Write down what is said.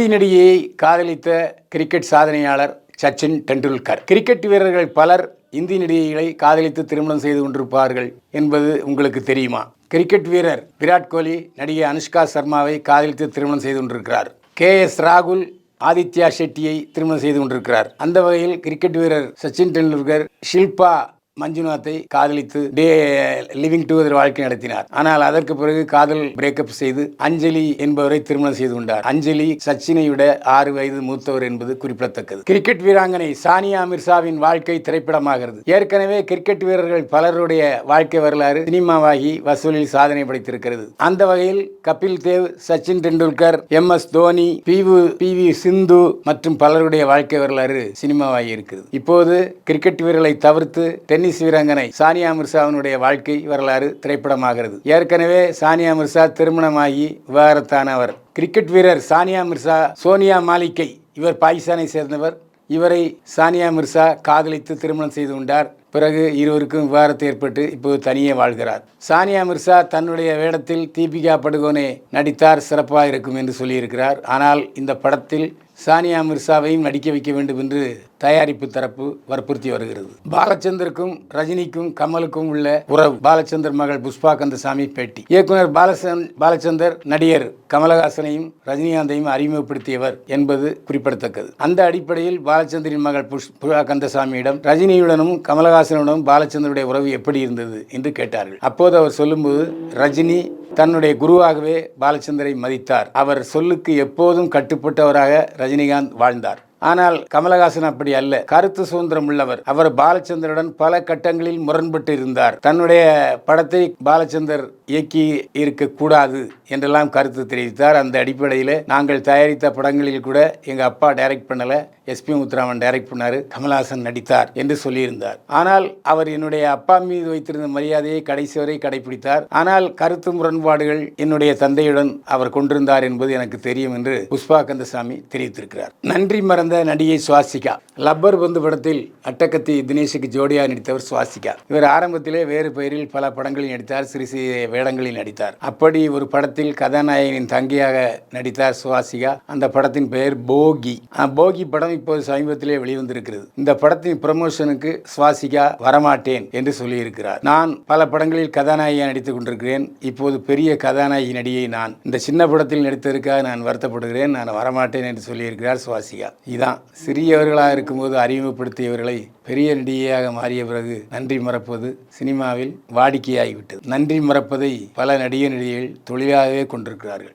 இந்தி நடிகையை காதலித்த கிரிக்கெட் சாதனையாளர் சச்சின் டெண்டுல்கர். கிரிக்கெட் வீரர்கள் பலர் இந்தி நடிகைகளை காதலித்து திருமணம் செய்து கொண்டிருப்பார்கள் என்பது உங்களுக்கு தெரியுமா? கிரிக்கெட் வீரர் விராட் கோலி நடிகை அனுஷ்கா சர்மாவை காதலித்து திருமணம் செய்து கொண்டிருக்கிறார். KS ராகுல் ஆதித்யா ஷெட்டியை திருமணம் செய்து கொண்டிருக்கிறார். அந்த வகையில் கிரிக்கெட் வீரர் சச்சின் டெண்டுல்கர் ஷில்பா மஞ்சுநாத்தை காதலித்து லிவிங் டுகெதர் வாழ்க்கை நடத்தினார். ஆனால் அதற்கு பிறகு காதல் பிரேக்கப் செய்து அஞ்சலி என்பவரை திருமணம் செய்து கொண்டார். அஞ்சலி சச்சினை விட 6 வயது மூத்தவர் என்பது குறிப்பிடத்தக்கது. கிரிக்கெட் வீராங்கனை சானியா மிர்சாவின் வாழ்க்கை திரைப்படமாகிறது. ஏற்கனவே கிரிக்கெட் வீரர்கள் பலருடைய வாழ்க்கை வரலாறு சினிமாவாகி வசூலில் சாதனை படைத்திருக்கிறது. அந்த வகையில் கபில் தேவ், சச்சின் டெண்டுல்கர், MS தோனி, PV சிந்து மற்றும் பலருடைய வாழ்க்கை வரலாறு சினிமாவாகி இருக்கிறது. இப்போது கிரிக்கெட் வீரர்களை தவிர்த்து டென்னிஸ் வீராங்கனை சானியா மிர்சாவினுடைய வாழ்க்கை வரலாறு திரைப்படமாகிறது. ஏற்கனவே சானியா மிர்சா திருமணமாகி விவாகரத்தானவர். கிரிக்கெட் வீரர் சானியா மிர்சா சோனியா மாலிக்கை, இவர் பாகிஸ்தானை சேர்ந்தவர். இவரை சானியா மிர்சா காதலித்து திருமணம் செய்து கொண்டார். பிறகு இருவருக்கும் விவாகரத்து ஏற்பட்டு இப்போது தனியே வாழ்கிறார். சானியா மிர்சா தன்னுடைய வேடத்தில் தீபிகா படுகோனே நடித்தார், சிறப்பாக இருக்கும் என்று சொல்லியிருக்கிறார். ஆனால் இந்த படத்தில் சானியா மிர்சாவையும் நடிக்க வைக்க வேண்டும் என்று தயாரிப்பு தரப்பு வற்புறுத்தி வருகிறது. பாலச்சந்தருக்கும் ரஜினிக்கும் கமலுக்கும் உள்ள உறவு. பாலச்சந்தர் மகள் புஷ்பா கந்தசாமி பேட்டி. இயக்குனர் பாலச்சந்தர் நடிகர் கமலஹாசனையும் ரஜினிகாந்தையும் அறிமுகப்படுத்தியவர் என்பது குறிப்பிடத்தக்கது. அந்த அடிப்படையில் பாலச்சந்தரின் மகள் புஷ்பா கந்தசாமியிடம் ரஜினியுடனும் கமலஹாசனுடனும் பாலச்சந்தருடைய உறவு எப்படி இருந்தது என்று கேட்டார்கள். அப்போது அவர் சொல்லும்போது, ரஜினி தன்னுடைய குருவாகவே பாலச்சந்தரை மதித்தார். அவர் சொல்லுக்கு எப்போதும் கட்டுப்பட்டவராக ரஜினிகாந்த் வாழ்ந்தார். ஆனால் கமலஹாசன் அப்படி அல்ல. கருத்து சுதந்திரம் உள்ளவர். அவர் பாலச்சந்தருடன் பல கட்டங்களில் முரண்பட்டு இருந்தார். தன்னுடைய படத்தை பாலச்சந்தர் இயக்கி இருக்கக்கூடாது என்றெல்லாம் கருத்து தெரிவித்தார். அந்த அடிப்படையில் நாங்கள் தயாரித்த படங்களில் கூட எங்கள் அப்பா டைரக்ட் பண்ணல, SP முத்துராமன் டைரக்ட் பண்ணாரு, கமலஹாசன் நடித்தார் என்று சொல்லியிருந்தார். ஆனால் அவர் என்னுடைய அப்பா மீது வைத்திருந்த மரியாதையை கடைசி வரை கடைபிடித்தார். ஆனால் கருத்து முரண்பாடுகள் என்னுடைய தந்தையுடன் அவர் கொண்டிருந்தார் என்பது எனக்கு தெரியும் என்று புஷ்பா கந்தசாமி தெரிவித்திருக்கிறார். நன்றி மறந்த நடிகை சுவாசிகா. லப்பர் பந்து படத்தில் அட்டகத்தி தினேஷுக்கு ஜோடியாக நடித்தவர் சுவாசிகா. இவர் ஆரம்பத்திலே வேறு பெயரில் பல படங்களில் நடித்தார், சிறு சிறு வேடங்களில் நடித்தார். அப்படி ஒரு படத்தில் கதாநாயகனின் தங்கையாக நடித்தார் சுவாசிகா. அந்த படத்தின் பெயர் போகி. போகி படம் இப்போது சமீபத்திலே வெளிவந்திருக்கிறது. இந்த படத்தின் ப்ரமோஷனுக்கு சுவாசிகா வரமாட்டேன் என்று சொல்லியிருக்கிறார். நான் பல படங்களில் கதாநாயகியாக நடித்துக் கொண்டிருக்கிறேன். இப்போது பெரிய கதாநாயகி நடிகை நான். இந்த சின்ன படத்தில் நடித்ததற்காக நான் வருத்தப்படுகிறேன், நான் வரமாட்டேன் என்று சொல்லியிருக்கிறார் சுவாசிகா. இதான் சிறியவர்களாக இருக்கும்போது அறிமுகப்படுத்தியவர்களை பெரிய நடிகையாக மாறிய பிறகு நன்றி மறப்பது சினிமாவில் வாடிக்கையாகிவிட்டது. நன்றி மறப்பதை பல நடிகைகள் தொழிலாகவே கொண்டிருக்கிறார்கள்.